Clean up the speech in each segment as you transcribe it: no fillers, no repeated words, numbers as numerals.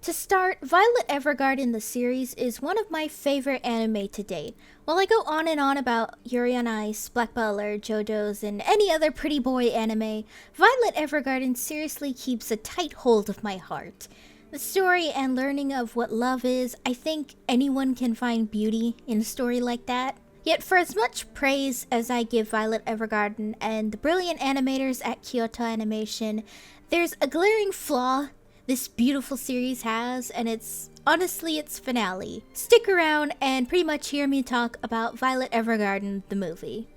To start, Violet Evergarden the series is one of my favorite anime to date. While I go on and on about Yuri on Ice, Black Butler, JoJo's, and any other pretty boy anime, Violet Evergarden seriously keeps a tight hold of my heart. The story and learning of what love is, I think anyone can find beauty in a story like that. Yet for as much praise as I give Violet Evergarden and the brilliant animators at Kyoto Animation, there's a glaring flaw this beautiful series has, and it's honestly its finale. Stick around and pretty much hear me talk about Violet Evergarden, the movie.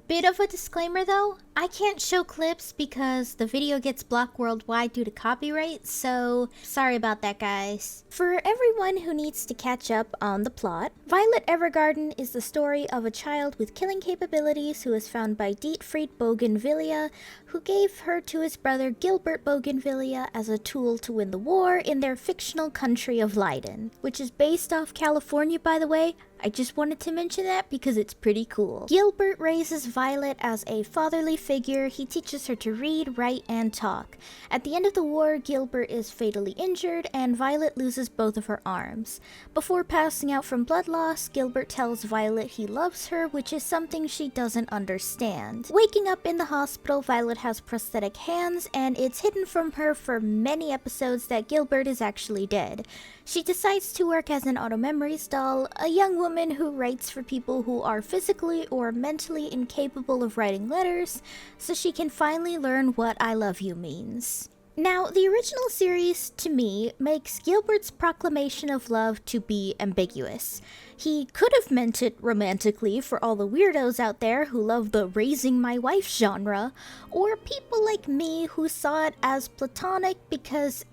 Bit of a disclaimer though, I can't show clips because the video gets blocked worldwide due to copyright, so sorry about that guys. For everyone who needs to catch up on the plot, Violet Evergarden is the story of a child with killing capabilities who is found by Dietfried Bougainvillea, who gave her to his brother Gilbert Bougainvillea as a tool to win the war in their fictional country of Leiden, which is based off California by the way. I just wanted to mention that because it's pretty cool. Gilbert raises Violet as a fatherly figure. He teaches her to read, write, and talk. At the end of the war, Gilbert is fatally injured and Violet loses both of her arms. Before passing out from blood loss, Gilbert tells Violet he loves her, which is something she doesn't understand. Waking up in the hospital, Violet has prosthetic hands, and it's hidden from her for many episodes that Gilbert is actually dead. She decides to work as an auto memories doll, a young woman who writes for people who are physically or mentally incapable of writing letters, so she can finally learn what I love you means. Now, the original series, to me, makes Gilbert's proclamation of love to be ambiguous. He could have meant it romantically for all the weirdos out there who love the raising my wife genre, or people like me who saw it as platonic because,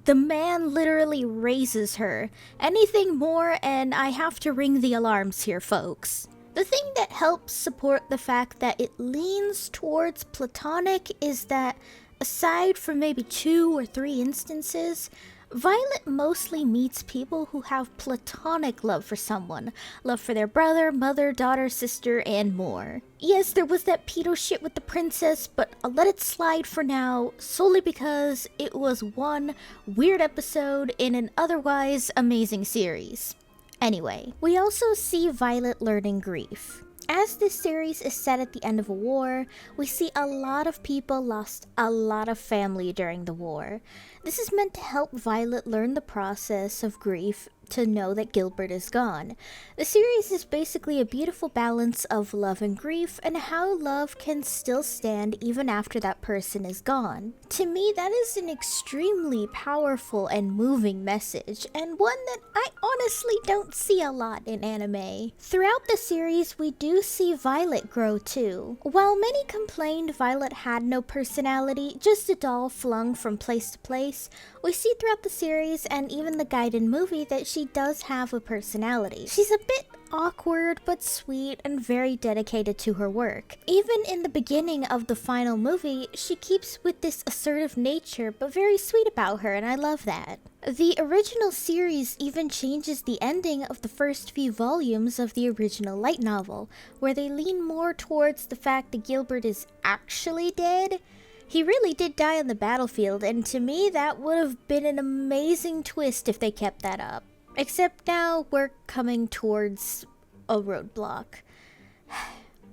the man literally raises her. Anything more and I have to ring the alarms here, folks. The thing that helps support the fact that it leans towards platonic is that, aside from maybe 2 or 3 instances, Violet mostly meets people who have platonic love for someone. Love for their brother, mother, daughter, sister, and more. Yes, there was that pedo shit with the princess, but I'll let it slide for now, solely because it was one weird episode in an otherwise amazing series. Anyway, we also see Violet learning grief. As this series is set at the end of a war, we see a lot of people lost a lot of family during the war. This is meant to help Violet learn the process of grief to know that Gilbert is gone. The series is basically a beautiful balance of love and grief and how love can still stand even after that person is gone. To me, that is an extremely powerful and moving message, and one that I honestly don't see a lot in anime. Throughout the series, we do see Violet grow too. While many complained Violet had no personality, just a doll flung from place to place, we see throughout the series and even the Gaiden movie that she does have a personality. She's a bit awkward but sweet and very dedicated to her work. Even in the beginning of the final movie, she keeps with this assertive nature but very sweet about her, and I love that. The original series even changes the ending of the first few volumes of the original light novel, where they lean more towards the fact that Gilbert is actually dead. He really did die on the battlefield, and to me that would have been an amazing twist if they kept that up. Except now we're coming towards a roadblock.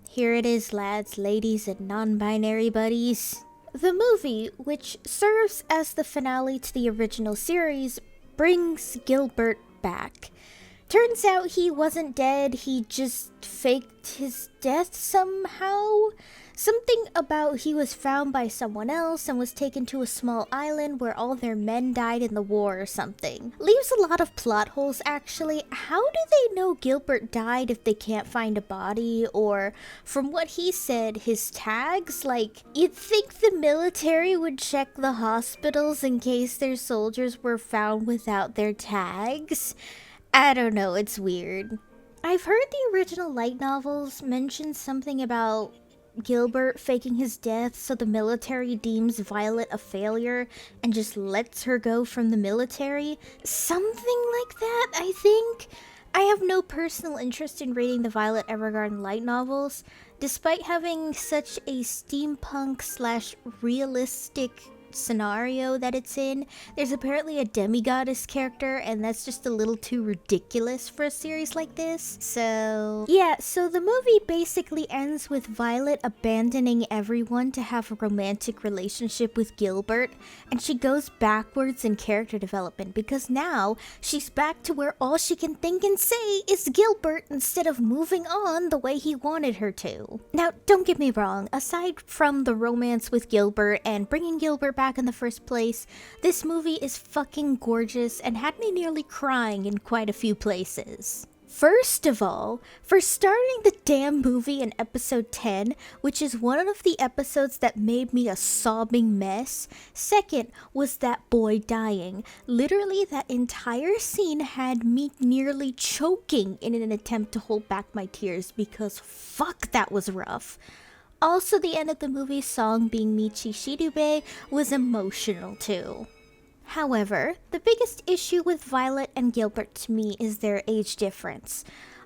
Here it is, lads, ladies, and non-binary buddies. The movie, which serves as the finale to the original series, brings Gilbert back. Turns out he wasn't dead, he just faked his death somehow. Something about he was found by someone else and was taken to a small island where all their men died in the war or something. Leaves a lot of plot holes actually. How do they know Gilbert died if they can't find a body? Or, from what he said, his tags? Like, you'd think the military would check the hospitals in case their soldiers were found without their tags? I don't know, it's weird. I've heard the original light novels mention something about Gilbert faking his death so the military deems Violet a failure and just lets her go from the military. Something like that, I think. I have no personal interest in reading the Violet Evergarden light novels, despite having such a steampunk/realistic scenario that it's in. There's apparently a demigoddess character, and that's just a little too ridiculous for a series like this. So yeah, so the movie basically ends with Violet abandoning everyone to have a romantic relationship with Gilbert, and she goes backwards in character development because now she's back to where all she can think and say is Gilbert instead of moving on the way he wanted her to. Now, don't get me wrong, aside from the romance with Gilbert and bringing Gilbert back in the first place, this movie is fucking gorgeous and had me nearly crying in quite a few places. First of all, for starting the damn movie in episode 10, which is one of the episodes that made me a sobbing mess. Second was that boy dying. Literally, that entire scene had me nearly choking in an attempt to hold back my tears because fuck, that was rough. Also, the end of the movie's song being Michi Shirube was emotional too. However, the biggest issue with Violet and Gilbert to me is their age difference.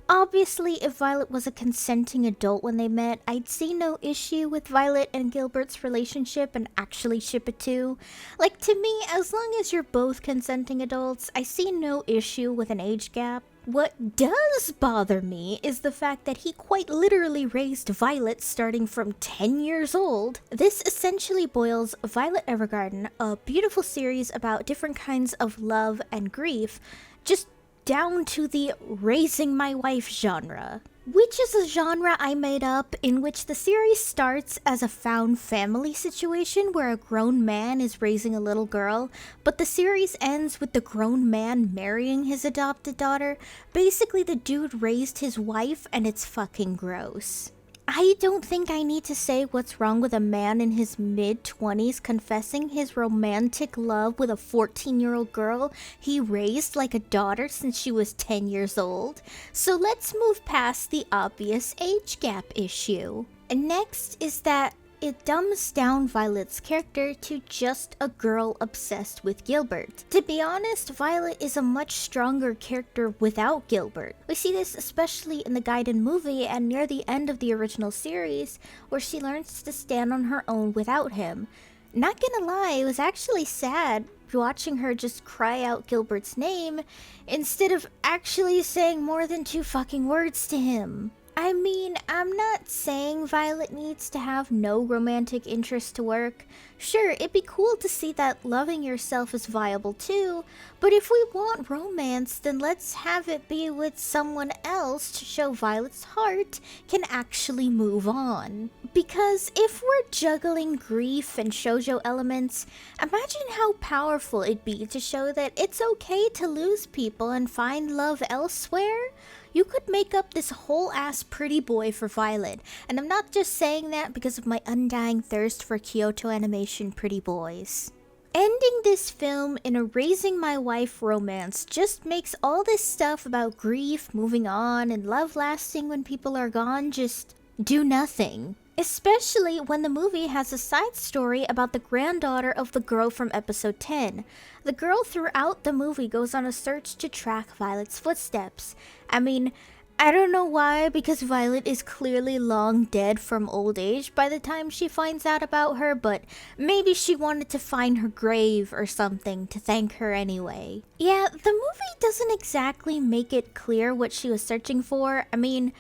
Obviously, if Violet was a consenting adult when they met, I'd see no issue with Violet and Gilbert's relationship and actually ship it too. Like, to me, as long as you're both consenting adults, I see no issue with an age gap. What does bother me is the fact that he quite literally raised Violet starting from 10 years old. This essentially boils Violet Evergarden, a beautiful series about different kinds of love and grief, just down to the raising my wife genre. Which is a genre I made up in which the series starts as a found family situation where a grown man is raising a little girl, but the series ends with the grown man marrying his adopted daughter. Basically, the dude raised his wife and it's fucking gross. I don't think I need to say what's wrong with a man in his mid-20s confessing his romantic love with a 14-year-old girl he raised like a daughter since she was 10 years old. So let's move past the obvious age gap issue. And next is that it dumbs down Violet's character to just a girl obsessed with Gilbert. To be honest, Violet is a much stronger character without Gilbert. We see this especially in the Gaiden movie and near the end of the original series, where she learns to stand on her own without him. Not gonna lie, it was actually sad watching her just cry out Gilbert's name instead of actually saying more than 2 fucking words to him. I mean, I'm not saying Violet needs to have no romantic interest to work. Sure, it'd be cool to see that loving yourself is viable too, but if we want romance, then let's have it be with someone else to show Violet's heart can actually move on. Because if we're juggling grief and shoujo elements, imagine how powerful it'd be to show that it's okay to lose people and find love elsewhere. You could make up this whole ass pretty boy for Violet, and I'm not just saying that because of my undying thirst for Kyoto Animation pretty boys. Ending this film in a raising my wife romance just makes all this stuff about grief, moving on, and love lasting when people are gone just do nothing. Especially when the movie has a side story about the granddaughter of the girl from episode 10. The girl throughout the movie goes on a search to track Violet's footsteps. I mean, I don't know why, because Violet is clearly long dead from old age by the time she finds out about her, but maybe she wanted to find her grave or something to thank her anyway. Yeah, the movie doesn't exactly make it clear what she was searching for. I mean,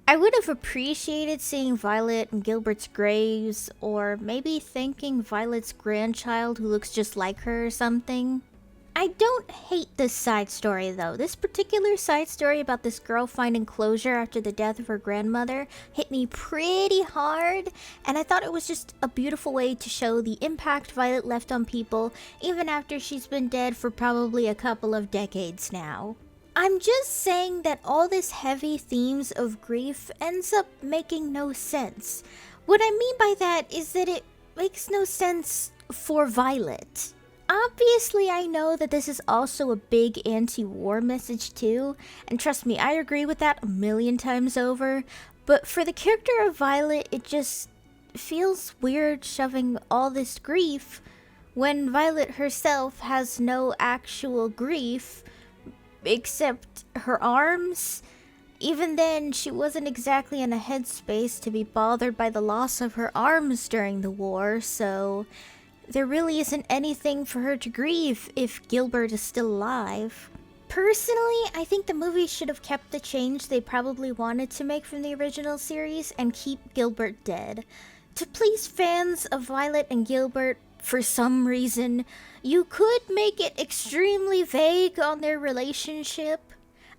I would have appreciated seeing Violet and Gilbert's graves, or maybe thanking Violet's grandchild who looks just like her or something. I don't hate this side story though. This particular side story about this girl finding closure after the death of her grandmother hit me pretty hard, and I thought it was just a beautiful way to show the impact Violet left on people even after she's been dead for probably a couple of decades now. I'm just saying that all this heavy themes of grief ends up making no sense. What I mean by that is that it makes no sense for Violet. Obviously, I know that this is also a big anti-war message too, and trust me, I agree with that a million times over, but for the character of Violet, it just feels weird shoving all this grief when Violet herself has no actual grief except her arms. Even then, she wasn't exactly in a headspace to be bothered by the loss of her arms during the war, so there really isn't anything for her to grieve if Gilbert is still alive. Personally, I think the movie should have kept the change they probably wanted to make from the original series and keep Gilbert dead. To please fans of Violet and Gilbert, for some reason, you could make it extremely vague on their relationship.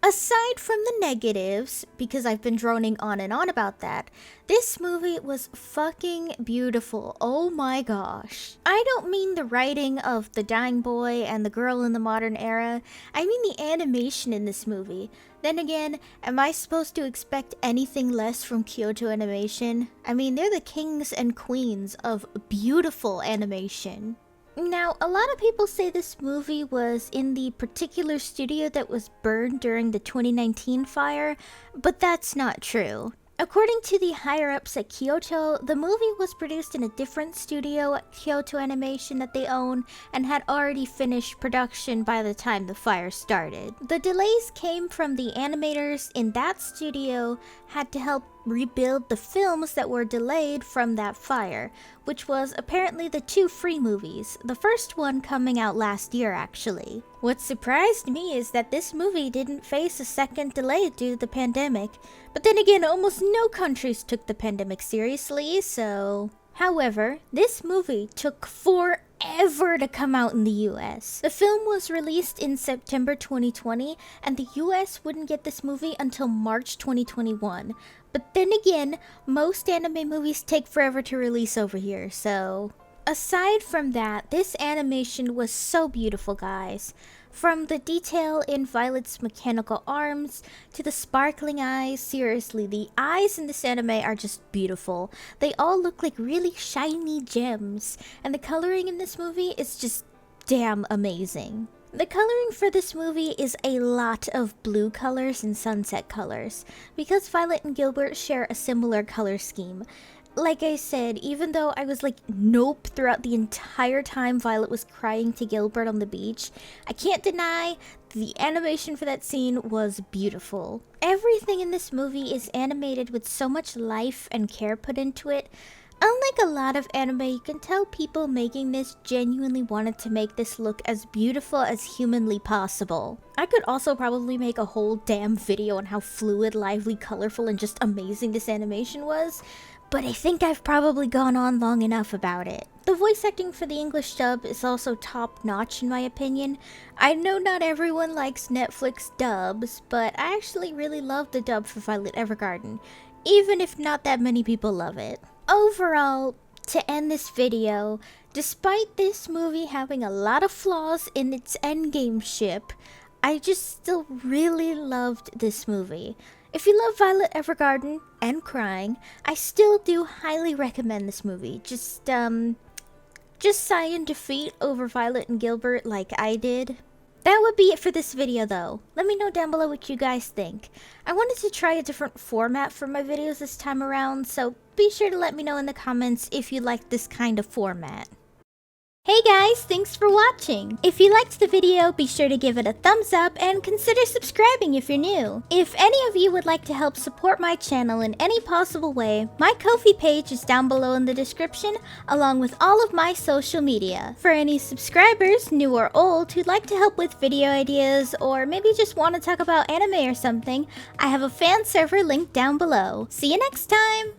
Aside from the negatives, because I've been droning on and on about that, this movie was fucking beautiful. Oh my gosh. I don't mean the writing of the dying boy and the girl in the modern era. I mean the animation in this movie. Then again, am I supposed to expect anything less from Kyoto Animation? I mean, they're the kings and queens of beautiful animation. Now, a lot of people say this movie was in the particular studio that was burned during the 2019 fire, but that's not true. According to the higher-ups at Kyoto, the movie was produced in a different studio at Kyoto Animation that they own and had already finished production by the time the fire started. The delays came from the animators in that studio had to help rebuild the films that were delayed from that fire, which was apparently the 2 Free movies, the first one coming out last year actually. What surprised me is that this movie didn't face a second delay due to the pandemic, but then again, almost no countries took the pandemic seriously, so... However, this movie took forever to come out in the US. The film was released in September 2020, and the US wouldn't get this movie until March 2021. But then again, most anime movies take forever to release over here, so... Aside from that, this animation was so beautiful, guys. From the detail in Violet's mechanical arms to the sparkling eyes, seriously, the eyes in this anime are just beautiful. They all look like really shiny gems, and the coloring in this movie is just damn amazing. The coloring for this movie is a lot of blue colors and sunset colors, because Violet and Gilbert share a similar color scheme. Like I said, even though I was like, nope, throughout the entire time Violet was crying to Gilbert on the beach, I can't deny the animation for that scene was beautiful. Everything in this movie is animated with so much life and care put into it. Unlike a lot of anime, you can tell people making this genuinely wanted to make this look as beautiful as humanly possible. I could also probably make a whole damn video on how fluid, lively, colorful, and just amazing this animation was, but I think I've probably gone on long enough about it. The voice acting for the English dub is also top-notch in my opinion. I know not everyone likes Netflix dubs, but I actually really love the dub for Violet Evergarden, even if not that many people love it. Overall, to end this video, despite this movie having a lot of flaws in its endgame ship, I just still really loved this movie. If you love Violet Evergarden and crying, I still do highly recommend this movie. Just sigh in defeat over Violet and Gilbert like I did. That would be it for this video though. Let me know down below what you guys think. I wanted to try a different format for my videos this time around, so be sure to let me know in the comments if you like this kind of format. Hey guys, thanks for watching! If you liked the video, be sure to give it a thumbs up and consider subscribing if you're new. If any of you would like to help support my channel in any possible way, my Ko-fi page is down below in the description, along with all of my social media. For any subscribers, new or old, who'd like to help with video ideas, or maybe just want to talk about anime or something, I have a fan server linked down below. See you next time!